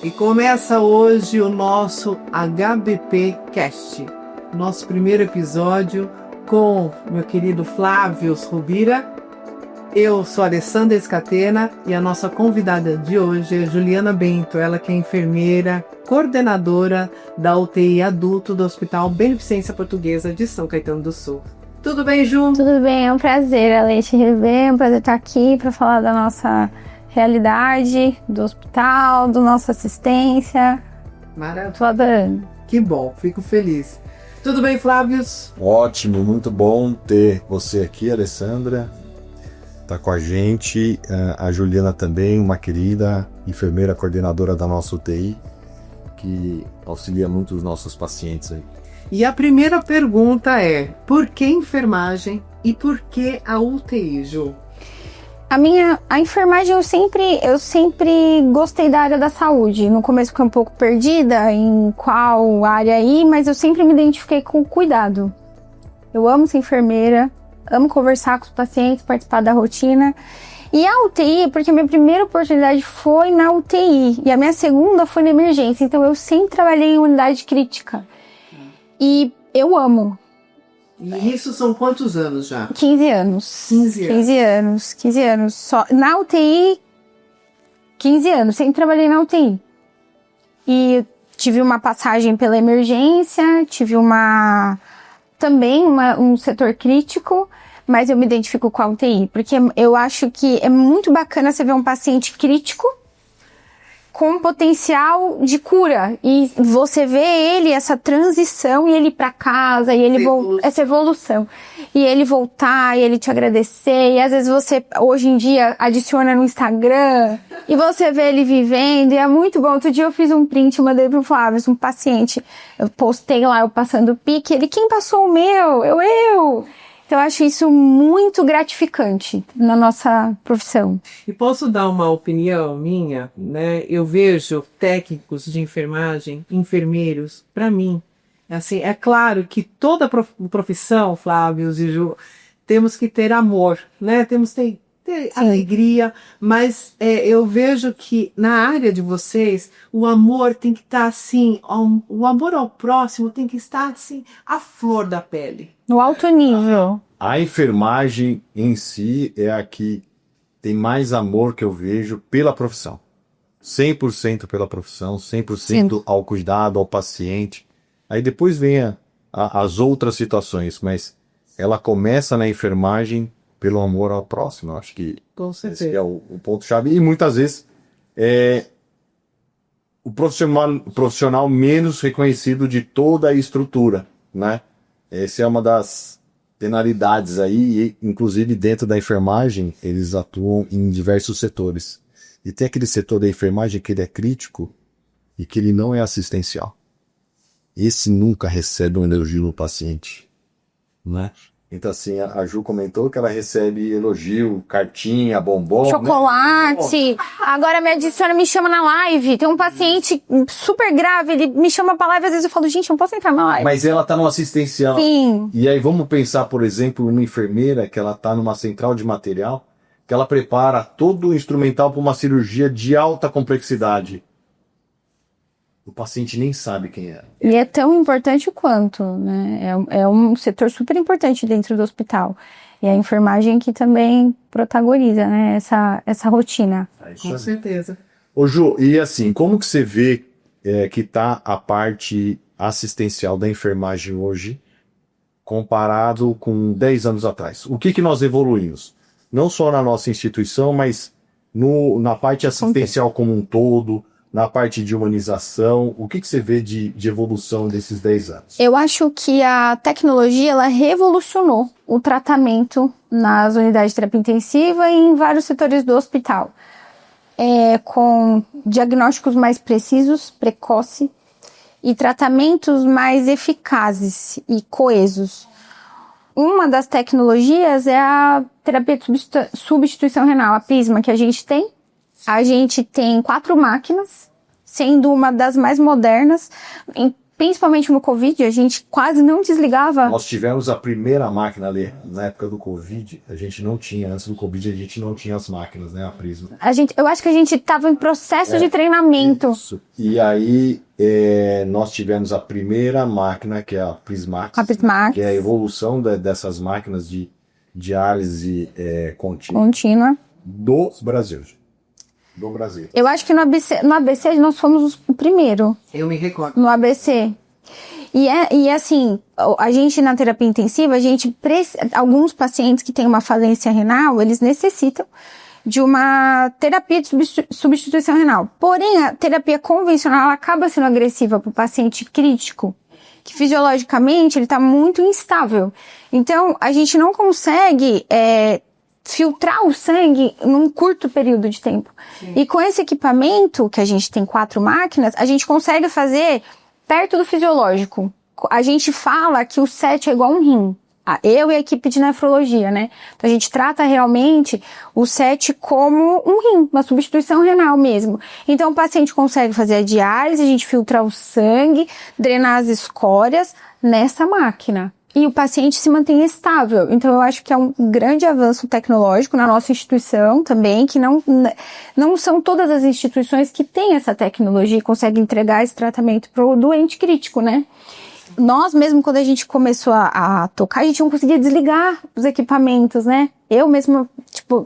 E começa hoje o nosso HBP Cast, nosso primeiro episódio com meu querido Flávio Rubira. Eu sou a Alessandra Escatena e a nossa convidada de hoje é Juliana Bento, ela que é enfermeira, coordenadora da UTI adulto do Hospital Beneficência Portuguesa de São Caetano do Sul. Tudo bem, Ju? Tudo bem, é um prazer, Ale, te rever, é um prazer estar aqui para falar da nossa realidade, do hospital, da nossa assistência. Maravilha. Tô adorando. Que bom, fico feliz. Tudo bem, Flávio? Ótimo, muito bom ter você aqui, Alessandra. Tá com a gente, a Juliana também, uma querida enfermeira coordenadora da nossa UTI, que auxilia muito os nossos pacientes aí. E a primeira pergunta é, por que enfermagem e por que a UTI, Ju? A enfermagem, eu sempre gostei da área da saúde. No começo fiquei um pouco perdida em qual área ir, mas eu sempre me identifiquei com o cuidado. Eu amo ser enfermeira, amo conversar com os pacientes, participar da rotina. E a UTI, porque a minha primeira oportunidade foi na UTI e a minha segunda foi na emergência. Então eu sempre trabalhei em unidade crítica. E eu amo. E isso são quantos anos já? 15 anos. 15 anos. Só, na UTI, 15 anos. Sempre trabalhei na UTI. E tive uma passagem pela emergência, tive um setor crítico, mas eu me identifico com a UTI. Porque eu acho que é muito bacana você ver um paciente crítico com potencial de cura, e você vê essa transição, e ele ir pra casa, e ele essa evolução, e ele voltar, e ele te agradecer, e às vezes você, hoje em dia, adiciona no Instagram, e você vê ele vivendo, e é muito bom. Outro dia eu fiz um print, mandei pro Flávio, um paciente, eu postei lá, eu passando o pique, ele, quem passou o meu? Eu! Então, eu acho isso muito gratificante na nossa profissão. E posso dar uma opinião minha, né? Eu vejo técnicos de enfermagem, enfermeiros, para mim, assim, é claro que toda profissão, Flávio e Ju, temos que ter amor, né? Temos que ter alegria, mas eu vejo que na área de vocês, o amor tem que estar assim, o amor ao próximo tem que estar assim, à flor da pele. No alto nível. A enfermagem em si é a que tem mais amor que eu vejo pela profissão. 100% pela profissão, 100% ao cuidado, ao paciente. Aí depois vem as outras situações, mas ela começa na enfermagem pelo amor ao próximo. Eu acho que esse é o ponto-chave. E muitas vezes é o profissional menos reconhecido de toda a estrutura, né? Essa é uma das penalidades aí, e, inclusive dentro da enfermagem, eles atuam em diversos setores. E tem aquele setor da enfermagem que ele é crítico e que ele não é assistencial. Esse nunca recebe um elogio no paciente, né? Então assim, a Ju comentou que ela recebe elogio, cartinha, bombom, chocolate, né? Agora me adiciona, me chama na live. Tem um paciente super grave, ele me chama pra live, às vezes eu falo, gente, eu não posso entrar na live. Mas ela tá no assistencial. Sim. E aí vamos pensar, por exemplo, uma enfermeira que ela tá numa central de material, que ela prepara todo o instrumental para uma cirurgia de alta complexidade. O paciente nem sabe quem é. E é tão importante quanto, né? É um setor super importante dentro do hospital. E a enfermagem que também protagoniza, né, essa rotina. Com certeza. Ô Ju, e assim, como que você vê que tá a parte assistencial da enfermagem hoje, comparado com 10 anos atrás? O que nós evoluímos? Não só na nossa instituição, mas na parte assistencial como um todo, na parte de humanização. O que você vê de evolução desses 10 anos? Eu acho que a tecnologia, ela revolucionou o tratamento nas unidades de terapia intensiva e em vários setores do hospital. Com diagnósticos mais precisos, precoce, e tratamentos mais eficazes e coesos. Uma das tecnologias é a terapia de substituição renal, a Prisma, que a gente tem. A gente tem 4 máquinas, sendo uma das mais modernas. principalmente no Covid, a gente quase não desligava. Nós tivemos a primeira máquina ali, na época do Covid, a gente não tinha, antes do Covid a gente não tinha as máquinas, né, a Prisma. Eu acho que a gente estava em processo de treinamento. Isso. E aí, nós tivemos a primeira máquina, que é a Prismax, A Prismax. que é a evolução dessas máquinas de diálise contínua Contínua. do Brasil. Eu acho que no ABC nós fomos o primeiro. Eu me recordo. No ABC. E assim, a gente na terapia intensiva, alguns pacientes que têm uma falência renal, eles necessitam de uma terapia de substituição renal. Porém, a terapia convencional ela acaba sendo agressiva para o paciente crítico, que fisiologicamente ele está muito instável. Então, a gente não consegue filtrar o sangue num curto período de tempo. Sim. E com esse equipamento, que a gente tem 4 máquinas, a gente consegue fazer perto do fisiológico. A gente fala que o SET é igual um rim. Eu e a equipe de nefrologia, né? Então a gente trata realmente o SET como um rim, uma substituição renal mesmo. Então o paciente consegue fazer a diálise, a gente filtrar o sangue, drenar as escórias nessa máquina. E o paciente se mantém estável. Então, eu acho que é um grande avanço tecnológico na nossa instituição também, que não são todas as instituições que têm essa tecnologia e conseguem entregar esse tratamento para o doente crítico, né? Nós mesmo, quando a gente começou a tocar, a gente não conseguia desligar os equipamentos, né? Eu mesma,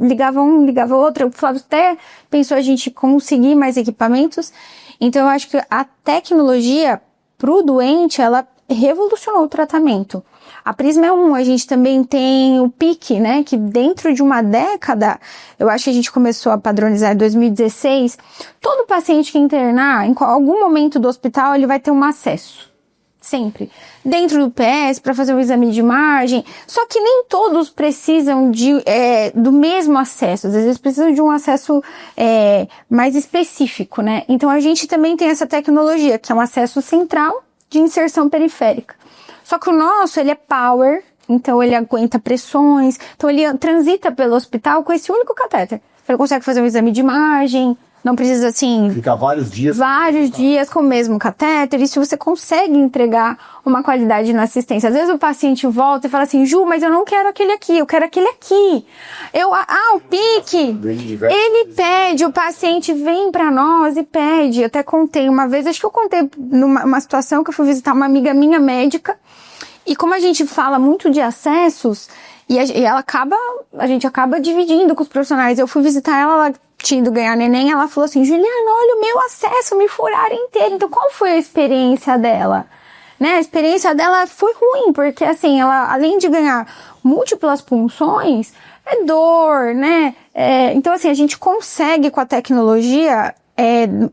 ligava um, ligava outro. O Flávio até pensou a gente conseguir mais equipamentos. Então, eu acho que a tecnologia para o doente, ela revolucionou o tratamento. A Prisma é a gente também tem o PIC, né, que dentro de uma década, eu acho que a gente começou a padronizar em 2016, todo paciente que internar, em algum momento do hospital, ele vai ter um acesso, sempre, dentro do PS, para fazer um exame de imagem, só que nem todos precisam do mesmo acesso, às vezes precisam de um acesso mais específico, né, então a gente também tem essa tecnologia, que é um acesso central de inserção periférica. Só que o nosso, ele é power, então ele aguenta pressões, então ele transita pelo hospital com esse único catéter. Ele consegue fazer um exame de imagem, não precisa assim... Ficar vários dias com o mesmo catéter, isso você consegue entregar uma qualidade na assistência. Às vezes o paciente volta e fala assim, Ju, mas eu não quero aquele aqui, eu quero aquele aqui. O PIC, ele pede, o paciente vem pra nós e pede. Eu até contei uma vez, acho que eu contei numa situação que eu fui visitar uma amiga minha médica, e como a gente fala muito de acessos, a gente acaba dividindo com os profissionais. Eu fui visitar ela tinha ido ganhar neném, ela falou assim, Juliana, olha o meu acesso, me furaram inteiro. Então, qual foi a experiência dela? Né? A experiência dela foi ruim, porque assim, ela, além de ganhar múltiplas punções, é dor, né? Então, assim, a gente consegue com a tecnologia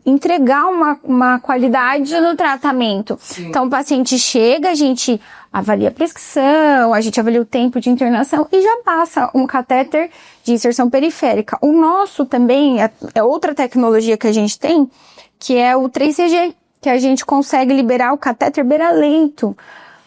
entregar uma qualidade no tratamento. Sim. Então, o paciente chega, a gente avalia a prescrição, a gente avalia o tempo de internação e já passa um catéter de inserção periférica. O nosso também é outra tecnologia que a gente tem, que é o 3CG, que a gente consegue liberar o catéter beira-leito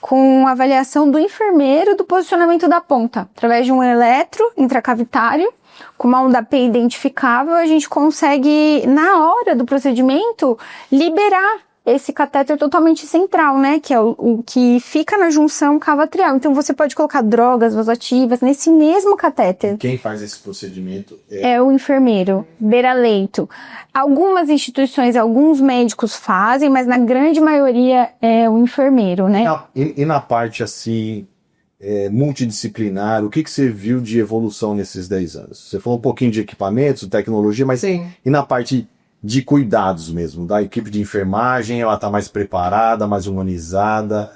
com avaliação do enfermeiro do posicionamento da ponta. Através de um eletro intracavitário, com uma onda P identificável, a gente consegue, na hora do procedimento, liberar esse catéter totalmente central, né? Que é o que fica na junção cavo-atrial. Então, você pode colocar drogas vasoativas nesse mesmo catéter. Quem faz esse procedimento é o enfermeiro, beira-leito. Algumas instituições, alguns médicos fazem, mas na grande maioria é o enfermeiro, né? E na parte, assim, multidisciplinar, o que você viu de evolução nesses 10 anos? Você falou um pouquinho de equipamentos, tecnologia, mas sim. E na parte de cuidados mesmo, da equipe de enfermagem, ela está mais preparada, mais humanizada,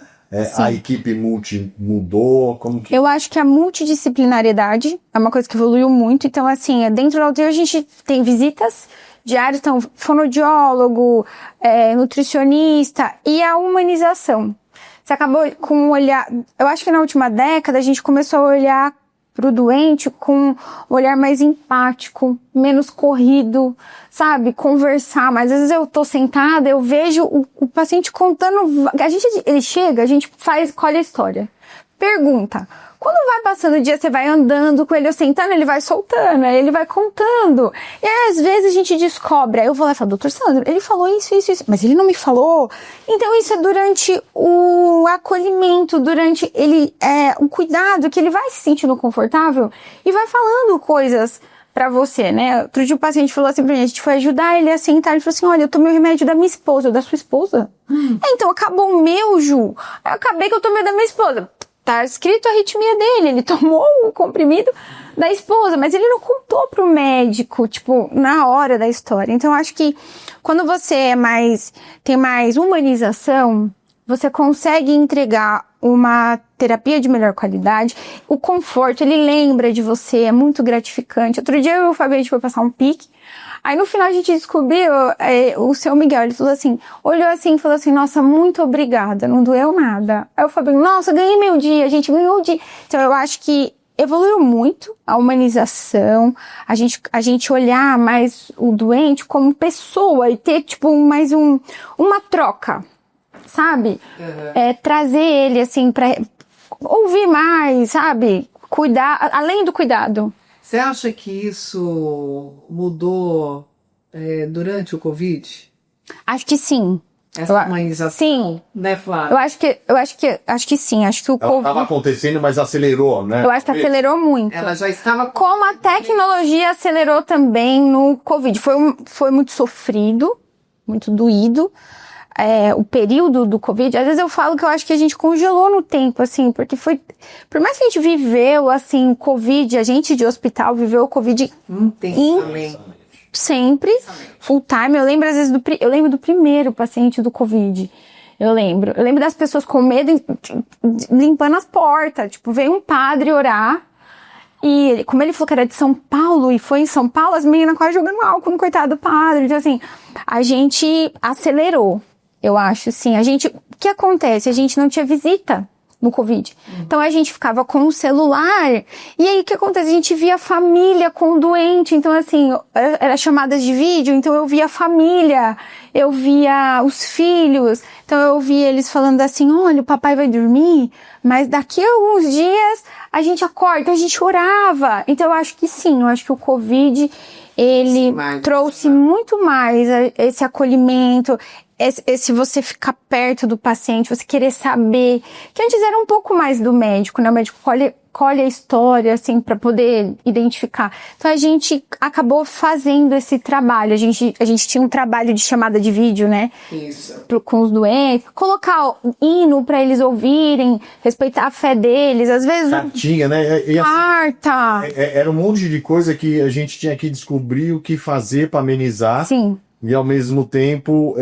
a equipe multi mudou, como que... Eu acho que a multidisciplinariedade é uma coisa que evoluiu muito, então assim, dentro da UTI a gente tem visitas diárias, então fonoaudiólogo, nutricionista e a humanização. Você acabou com um olhar, eu acho que na última década a gente começou a olhar para o doente com um olhar mais empático, menos corrido, sabe? Conversar. Mas às vezes eu tô sentada, eu vejo o paciente contando. Ele chega, a gente colhe a história. pergunta. Quando vai passando o dia, você vai andando com ele, ou sentando, ele vai soltando, aí ele vai contando. E aí, às vezes, a gente descobre, aí eu vou lá e falo, doutor Sandro, ele falou isso, mas ele não me falou. Então, isso é durante o acolhimento, durante o cuidado, que ele vai se sentindo confortável e vai falando coisas pra você, né? Outro dia o paciente falou assim pra mim, a gente foi ajudar ele a sentar, ele falou assim, olha, eu tomei o remédio da minha esposa, da sua esposa? Então, acabou o meu, Ju. Eu acabei que eu tomei da minha esposa. Tá escrito a arritmia dele, ele tomou o comprimido da esposa, mas ele não contou pro médico, tipo, na hora da história. Então, eu acho que quando você tem mais humanização, você consegue entregar uma terapia de melhor qualidade, o conforto, ele lembra de você, é muito gratificante. Outro dia eu e o Fabio, a gente foi passar um pique, aí no final a gente descobriu, o seu Miguel, ele falou assim, olhou assim e falou assim, nossa, muito obrigada, não doeu nada. Aí o Fabio, nossa, ganhei meu dia, a gente ganhou o dia. Então eu acho que evoluiu muito a humanização, a gente olhar mais o doente como pessoa e ter tipo uma troca, sabe? Trazer ele assim pra ouvir mais, sabe? Cuidar, além do cuidado. Você acha que isso mudou durante o Covid? Acho que sim. Essa humanização, sim. Né, Flávia? Eu acho que sim. Acho que o Ela Covid estava acontecendo, mas acelerou, né? eu acho que acelerou muito. Ela já estava... Como a tecnologia acelerou também no Covid. Foi muito sofrido, muito doído. O período do Covid, às vezes eu falo que eu acho que a gente congelou no tempo, assim, porque por mais que a gente viveu, assim, o Covid, a gente de hospital viveu o Covid sempre, full time. Eu lembro, às vezes, do primeiro paciente do Covid. Eu lembro das pessoas com medo, limpando as portas, tipo, veio um padre orar, e como ele falou que era de São Paulo, e foi em São Paulo, as meninas quase jogando álcool no coitado do padre. Então, assim, a gente acelerou. Eu acho, sim. O que acontece? A gente não tinha visita no Covid. Então, a gente ficava com o celular. E aí, o que acontece? A gente via a família com o doente. Então, assim, era chamadas de vídeo. Então, eu via a família. Eu via os filhos. Então, eu via eles falando assim, olha, o papai vai dormir, mas daqui a alguns dias a gente acorda. Então, a gente orava. Então, eu acho que sim. Eu acho que o Covid, ele trouxe muito mais esse acolhimento, esse você ficar perto do paciente, você querer saber, que antes era um pouco mais do médico, né? O médico colhe a história, assim, para poder identificar. Então, a gente acabou fazendo esse trabalho. A gente tinha um trabalho de chamada de vídeo, né? Isso. Com os doentes. Colocar hino para eles ouvirem, respeitar a fé deles. Às vezes... Cartinha, né? E, assim, carta. Era um monte de coisa que a gente tinha que descobrir o que fazer para amenizar. Sim. E, ao mesmo tempo,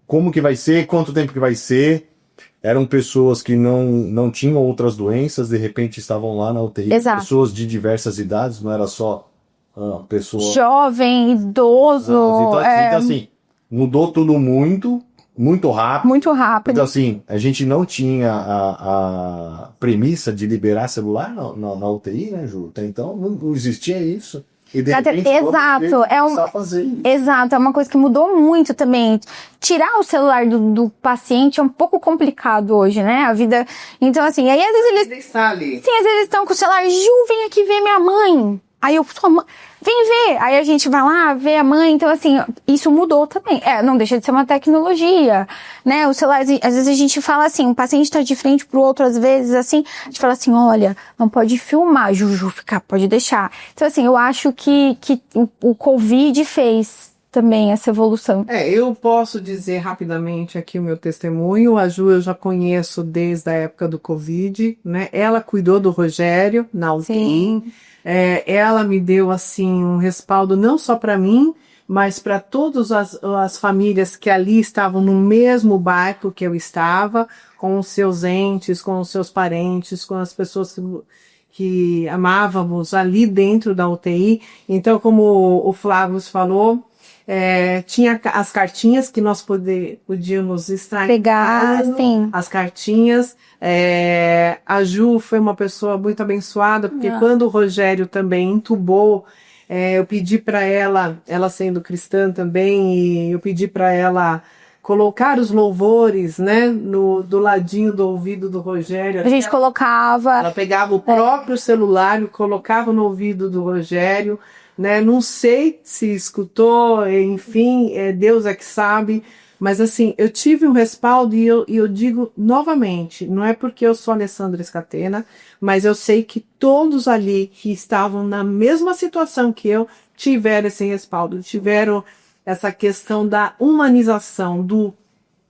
como que vai ser, quanto tempo que vai ser. Eram pessoas que não tinham outras doenças, de repente estavam lá na UTI. Exato. Pessoas de diversas idades, não era só pessoa... Jovem, idoso. Então, assim, mudou tudo muito, muito rápido. Muito rápido. Então, assim, a gente não tinha a premissa de liberar celular na UTI, né, Ju? Até então, não existia isso. E de repente, exato, é uma coisa que mudou muito também. Tirar o celular do paciente é um pouco complicado hoje, né? A vida. Então, assim, aí às vezes eles. Está ali. Sim, às vezes eles estão com o celular, Ju, vem aqui ver minha mãe. Aí sua mãe, vem ver. Aí a gente vai lá ver a mãe. Então, assim, isso mudou também. Não deixa de ser uma tecnologia, né? O celular, às vezes a gente fala assim, um paciente tá de frente pro outro, às vezes, assim, a gente fala assim, olha, não pode filmar, Juju, pode deixar. Então, assim, eu acho que o Covid fez também essa evolução. Eu posso dizer rapidamente aqui o meu testemunho. A Ju eu já conheço desde a época do Covid, né? Ela cuidou do Rogério na UTI. Sim. Ela me deu, assim, um respaldo não só para mim, mas para todas as famílias que ali estavam no mesmo bairro que eu estava, com os seus entes, com os seus parentes, com as pessoas que amávamos ali dentro da UTI. Então, como o Flávio falou, tinha as cartinhas que nós podíamos extrair. Pegar, sim. As cartinhas. A Ju foi uma pessoa muito abençoada, porque quando o Rogério também entubou, eu pedi para ela sendo cristã também, e eu pedi para ela colocar os louvores, né, do ladinho do ouvido do Rogério. A gente colocava. Ela pegava o próprio celular e colocava no ouvido do Rogério, né? Não sei se escutou, enfim, Deus é que sabe. Mas assim, eu tive um respaldo e eu digo novamente, não é porque eu sou Alessandra Scatena, mas eu sei que todos ali que estavam na mesma situação que eu tiveram esse respaldo, tiveram essa questão da humanização, do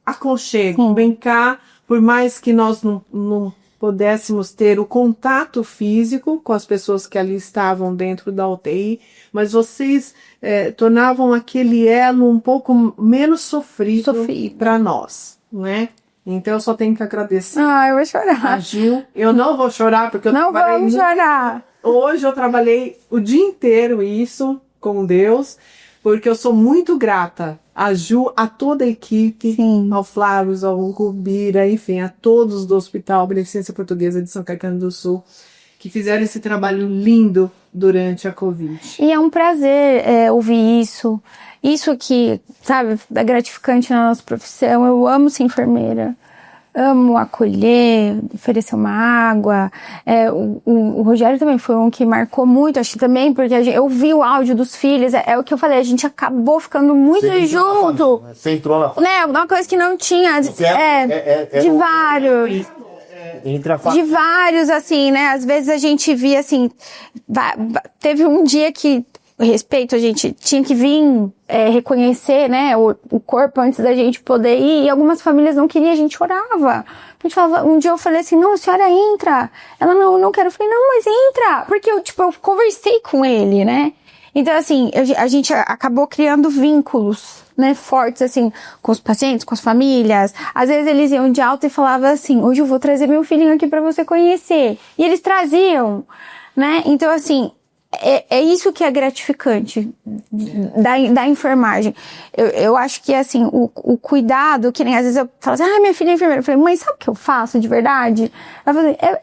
aconchego. Sim. Vem cá, por mais que nós não pudéssemos ter o contato físico com as pessoas que ali estavam dentro da UTI, mas vocês tornavam aquele elo um pouco menos sofrido para nós, né? Então eu só tenho que agradecer Eu vou chorar. a Gil. Eu não vou chorar porque eu Não trabalhei vamos chorar. Hoje eu trabalhei o dia inteiro isso com Deus, porque eu sou muito grata a Ju, a toda a equipe, Sim. ao Flávio, ao Rubira, enfim, a todos do Hospital Beneficência Portuguesa de São Caetano do Sul, que fizeram esse trabalho lindo durante a Covid. E é um prazer ouvir isso. Isso que, sabe, é gratificante na nossa profissão. Eu amo ser enfermeira. Amo acolher, oferecer uma água. O Rogério também foi um que marcou muito, acho que também, porque eu vi o áudio dos filhos, é o que eu falei, a gente acabou ficando muito junto. Você entrou na família. Né, uma coisa que não tinha, de vários. De vários, assim, né? Às vezes a gente via, assim, teve um dia que, respeito, a gente tinha que vir reconhecer, né, o corpo antes da gente poder ir, e algumas famílias não queriam, a gente chorava. A gente falava, um dia eu falei assim, não, a senhora entra. Ela, não quero. Eu falei, não, mas entra. Porque eu conversei com ele, né? Então, assim, a gente acabou criando vínculos, né, fortes, assim, com os pacientes, com as famílias. Às vezes eles iam de alta e falavam assim, hoje eu vou trazer meu filhinho aqui pra você conhecer. E eles traziam, né? Então, assim, é isso que é gratificante da enfermagem. Eu acho que, assim, o cuidado, que nem às vezes eu falo assim, minha filha é enfermeira. Eu falei, mãe, sabe o que eu faço de verdade? Ela falou, é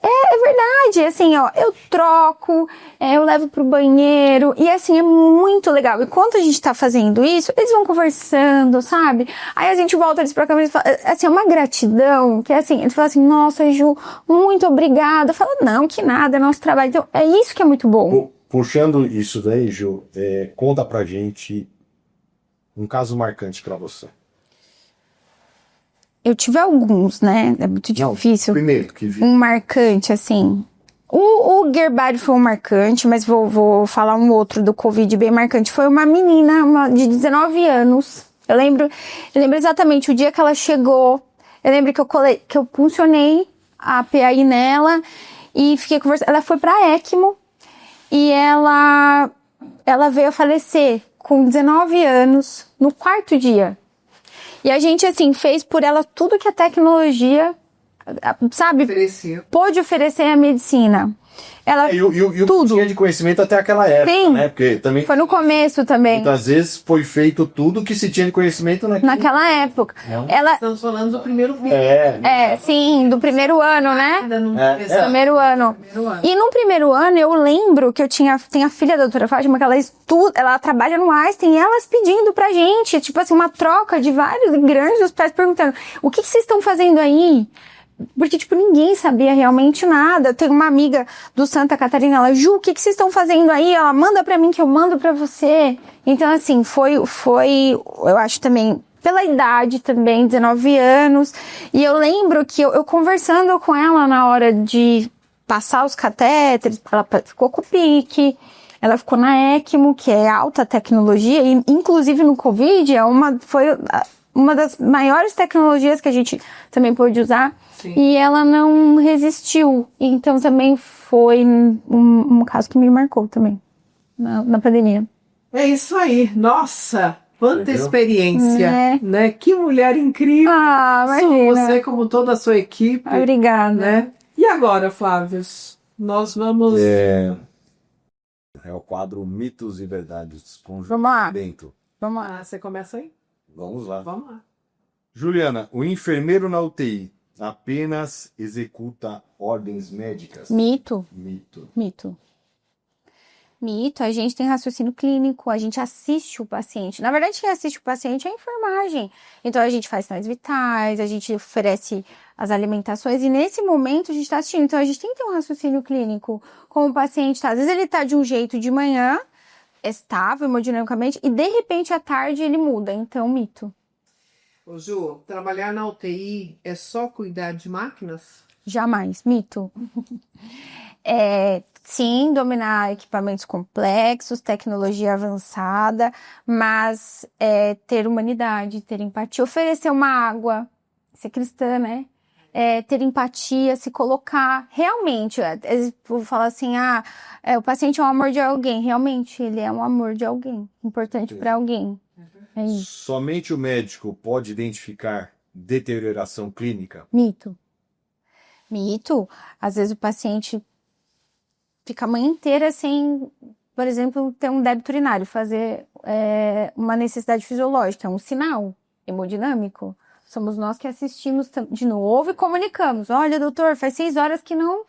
verdade, assim, ó, eu troco, eu levo pro banheiro, e assim, é muito legal. E quando a gente tá fazendo isso, eles vão conversando, sabe? Aí a gente volta eles pra câmera e fala, assim, é uma gratidão, que assim, eles falam assim, nossa, Ju, muito obrigada. Eu falo, não, que nada, é nosso trabalho. Então, é isso que é muito bom. Puxando isso daí, Ju, conta pra gente um caso marcante pra você. Eu tive alguns, né? É muito difícil. Primeiro que vi. Um marcante, assim. O Gerbário foi um marcante, mas vou falar um outro do Covid bem marcante. Foi uma menina de 19 anos. Eu lembro exatamente o dia que ela chegou. Eu lembro que eu puncionei a PAI nela e fiquei conversando. Ela foi pra ECMO. E ela veio a falecer com 19 anos, no 4º dia. E a gente, assim, fez por ela tudo que a tecnologia, sabe, pôde oferecer à medicina. Ela, E o tudo. que tinha de conhecimento até aquela época, Sim. né? Porque também Foi no começo também. muitas vezes foi feito tudo que se tinha de conhecimento Naquela época. Estamos falando do primeiro vídeo. Sim, do primeiro ano, né? Ainda não Primeiro ano. E no primeiro ano, eu lembro que tem a filha da doutora Fátima, que ela estuda, ela trabalha no Einstein, e elas pedindo pra gente, tipo assim, uma troca de vários grandes hospitais perguntando, o que vocês estão fazendo aí? Porque, tipo, ninguém sabia realmente nada. Tem uma amiga do Santa Catarina, ela, Ju, o que vocês estão fazendo aí? Ela, manda pra mim que eu mando pra você. Então, assim, foi, eu acho também, pela idade também, 19 anos. E eu lembro que eu conversando com ela na hora de passar os catéteres, ela ficou com o PIC, ela ficou na ECMO, que é alta tecnologia, e inclusive no Covid, foi uma das maiores tecnologias que a gente também pôde usar. Sim. E ela não resistiu. Então também foi um caso que me marcou também, na pandemia. É isso aí. Nossa, quanta experiência, né? Que mulher incrível. Imagina. Você, como toda a sua equipe. Obrigada. Né? E agora, Flávio? Nós vamos... É o quadro Mitos e Verdades com Bento. Vamos lá. Você começa aí? Vamos lá. Vamos lá. Juliana, o enfermeiro na UTI apenas executa ordens médicas? Mito. Mito, a gente tem raciocínio clínico, a gente assiste o paciente. Na verdade, quem assiste o paciente é a enfermagem. Então, a gente faz sinais vitais, a gente oferece as alimentações e nesse momento a gente está assistindo. Então, a gente tem que ter um raciocínio clínico com o paciente. Tá? Às vezes ele está de um jeito de manhã, estável hemodinamicamente, e de repente à tarde ele muda. Então, mito. Ô Ju, trabalhar na UTI é só cuidar de máquinas? Jamais, mito. Sim, dominar equipamentos complexos, tecnologia avançada, mas ter humanidade, ter empatia, oferecer uma água, ser cristã, né? Ter empatia, se colocar realmente. Vou falar assim, o paciente é um amor de alguém. Realmente, ele é um amor de alguém, importante para alguém. É isso. Somente o médico pode identificar deterioração clínica? Mito. Mito. Às vezes o paciente fica a manhã inteira sem, por exemplo, ter um débito urinário, fazer uma necessidade fisiológica, é um sinal hemodinâmico. Somos nós que assistimos de novo e comunicamos. Olha, doutor, faz 6 horas que não,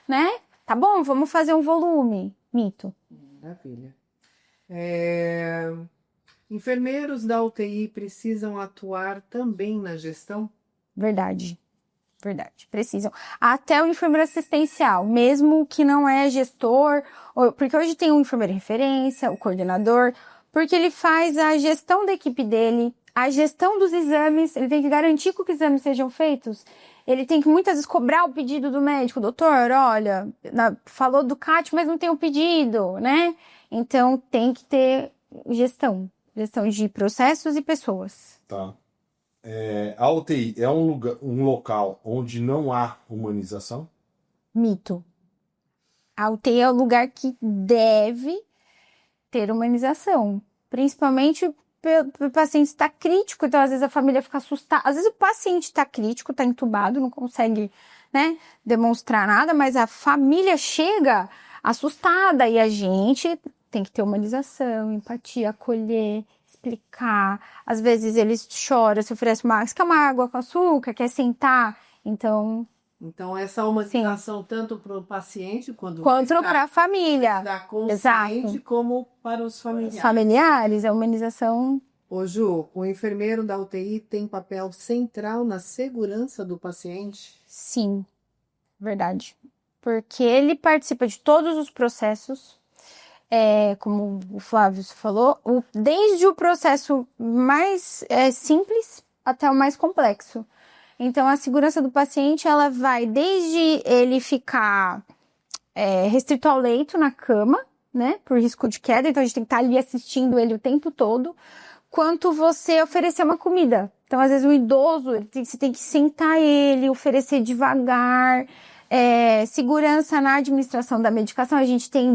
né? Tá bom, vamos fazer um volume. Mito. Maravilha. Enfermeiros da UTI precisam atuar também na gestão? Verdade. Verdade, precisam. Até o enfermeiro assistencial, mesmo que não é gestor, porque hoje tem um enfermeiro referência, o coordenador, porque ele faz a gestão da equipe dele, a gestão dos exames, ele tem que garantir que os exames sejam feitos, ele tem que muitas vezes cobrar o pedido do médico, doutor, olha, falou do CAT, mas não tem o pedido, né? Então tem que ter gestão de processos e pessoas. Tá. A UTI é um local onde não há humanização? Mito. A UTI é o lugar que deve ter humanização, principalmente o paciente estar crítico, então às vezes a família fica assustada, às vezes o paciente está crítico, está entubado, não consegue, né, demonstrar nada, mas a família chega assustada e a gente tem que ter humanização, empatia, acolher, explicar. Às vezes eles choram, se oferece uma água, você quer uma água com açúcar, quer sentar, então essa humanização tanto para o paciente quanto para a família. Da consciente, exato, como para os familiares. Os familiares, a humanização. Ô Ju, o enfermeiro da UTI tem papel central na segurança do paciente? Sim, verdade. Porque ele participa de todos os processos, como o Flávio falou, desde o processo mais simples até o mais complexo. Então, a segurança do paciente, ela vai desde ele ficar restrito ao leito na cama, né, por risco de queda, então a gente tem que estar ali assistindo ele o tempo todo, quanto você oferecer uma comida. Então, às vezes, o idoso, você tem que sentar ele, oferecer devagar, segurança na administração da medicação, a gente tem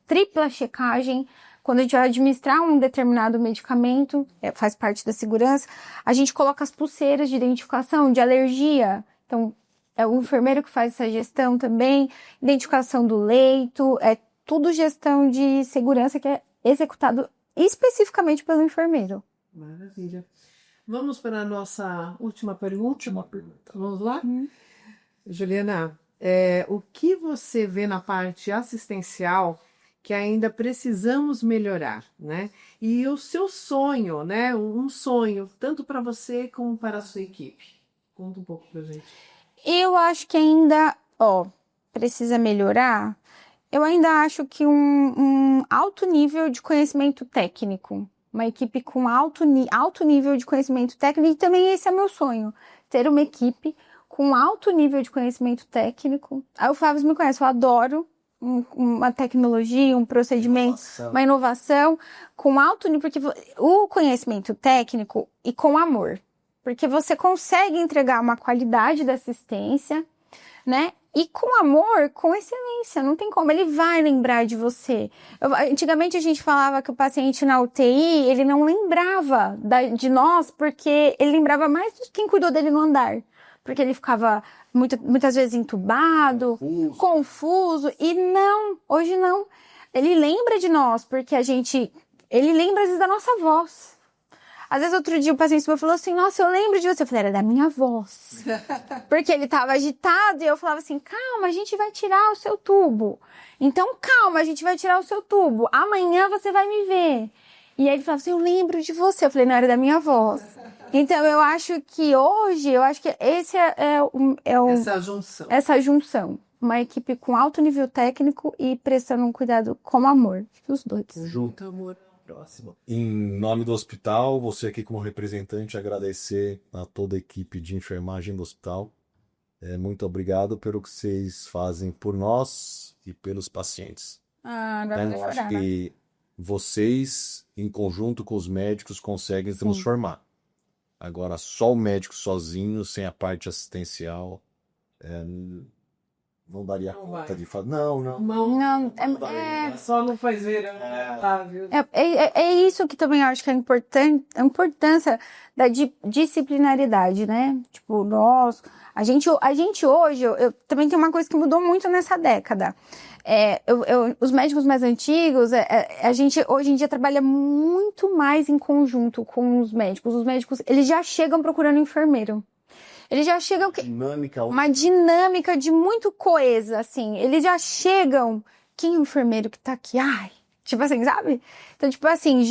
tripla checagem. Quando a gente vai administrar um determinado medicamento, faz parte da segurança, a gente coloca as pulseiras de identificação de alergia. Então, é o enfermeiro que faz essa gestão também, identificação do leito, tudo gestão de segurança que é executado especificamente pelo enfermeiro. Maravilha. Vamos para a nossa última pergunta? Vamos lá? Juliana, o que você vê na parte assistencial que ainda precisamos melhorar, né? E o seu sonho, né? Um sonho, tanto para você como para a sua equipe. Conta um pouco pra gente. Eu acho que ainda, precisa melhorar. Eu ainda acho que um alto nível de conhecimento técnico. Uma equipe com alto nível de conhecimento técnico. E também esse é meu sonho. Ter uma equipe com alto nível de conhecimento técnico. Aí o Flávio me conhece, eu adoro uma tecnologia, um procedimento, uma inovação com alto nível, porque o conhecimento técnico e com amor, porque você consegue entregar uma qualidade da assistência, né? E com amor, com excelência, não tem como, ele vai lembrar de você. Antigamente a gente falava que o paciente na UTI, ele não lembrava de nós, porque ele lembrava mais de quem cuidou dele no andar. Porque ele ficava muitas vezes entubado, confuso, e não, hoje não. Ele lembra de nós, porque ele lembra às vezes da nossa voz. Às vezes, outro dia, o paciente falou assim, nossa, eu lembro de você. Eu falei, era da minha voz. Porque ele tava agitado e eu falava assim, calma, a gente vai tirar o seu tubo. Então, calma, a gente vai tirar o seu tubo. Amanhã você vai me ver. E aí ele falava assim, eu lembro de você. Eu falei, não, era da minha voz. Então, eu acho que hoje, esse essa junção. Uma equipe com alto nível técnico e prestando um cuidado com amor. Os dois. Junto. Amor. Próximo. Em nome do hospital, você aqui como representante, agradecer a toda a equipe de enfermagem do hospital. Muito obrigado pelo que vocês fazem por nós e pelos pacientes. Ah, não Eu acho que vocês, em conjunto com os médicos, conseguem transformar. Agora, só o médico sozinho, sem a parte assistencial, não daria conta de fazer. Não. Só não faz ver, viu? É isso que também eu acho que é importante, a importância da disciplinaridade, né? Tipo, a gente hoje, eu também tem uma coisa que mudou muito nessa década. Os médicos mais antigos, a gente hoje em dia trabalha muito mais em conjunto com os médicos. Os médicos, eles já chegam procurando enfermeiro. Eles já chegam... Uma dinâmica de muito coesa, assim. Eles já chegam... Quem é o enfermeiro que tá aqui? Ai... Tipo assim, sabe? Então, tipo assim,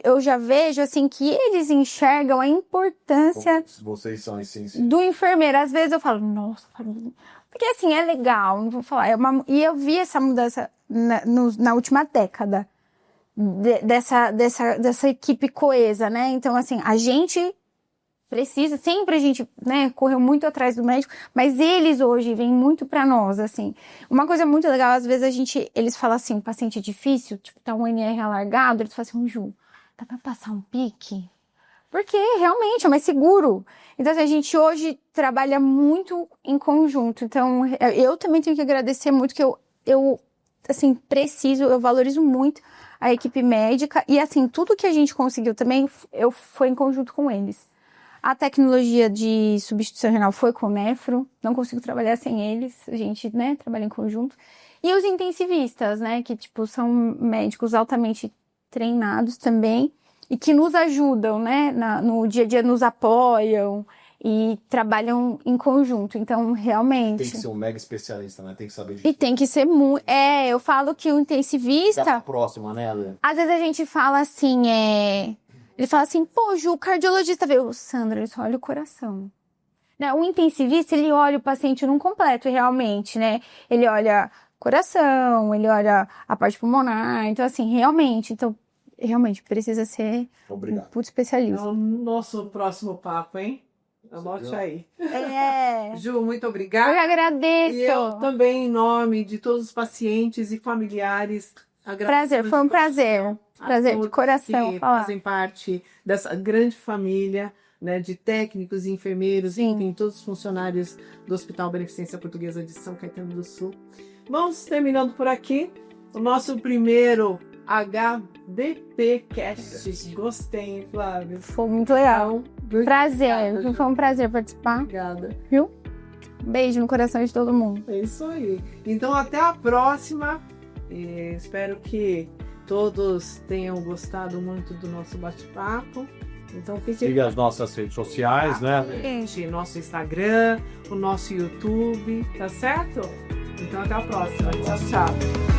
eu já vejo, assim, que eles enxergam a importância... Vocês são essenciais. Do enfermeiro. Às vezes eu falo, nossa... Porque, assim, é legal, não vou falar. E eu vi essa mudança na última década. Dessa equipe coesa, né? Então, assim, a gente... sempre a gente, né, correu muito atrás do médico, mas eles hoje vêm muito pra nós, assim. Uma coisa muito legal, às vezes eles falam assim, paciente difícil, tipo, tá um NR alargado, eles falam assim, Ju, dá pra passar um pique? Porque realmente é mais seguro. Então, assim, a gente hoje trabalha muito em conjunto. Então, eu também tenho que agradecer muito que eu assim, eu valorizo muito a equipe médica e, assim, tudo que a gente conseguiu também, foi em conjunto com eles. A tecnologia de substituição renal foi com o nefro, não consigo trabalhar sem eles, a gente, né, trabalha em conjunto. E os intensivistas, né, que, tipo, são médicos altamente treinados também e que nos ajudam, né, no dia a dia nos apoiam e trabalham em conjunto. Então, realmente... Tem que ser um mega especialista, né, tem que saber... E tem que ser muito... eu falo que o intensivista... Da próxima, né, Ale? Às vezes a gente fala assim, Ele fala assim, pô, Ju, o cardiologista veio. Sandra, ele só olha o coração. Né? O intensivista, ele olha o paciente num completo, realmente, né? Ele olha coração, ele olha a parte pulmonar. Então, assim, realmente precisa ser um puto especialista. É o nosso próximo papo, hein? Anote aí. Ju, muito Eu obrigada. que agradeço. E eu também, em nome de todos os pacientes e familiares, Prazer, foi um prazer. Prazer de coração que falar. fazem parte dessa grande família, né, de técnicos e enfermeiros, enfim, todos os funcionários do Hospital Beneficência Portuguesa de São Caetano do Sul. Vamos terminando por aqui o nosso primeiro HDP Cast. Gostei, hein, Flávio? Foi muito legal. Prazer, Obrigada, foi um prazer participar. Obrigada. Viu? Beijo no coração de todo mundo. É isso aí. Então, até a próxima. E espero que todos tenham gostado muito do nosso bate-papo. Então, fique... Siga as nossas redes sociais, né? Gente, nosso Instagram, o nosso YouTube, tá certo? Então, até a próxima. Tchau, tchau.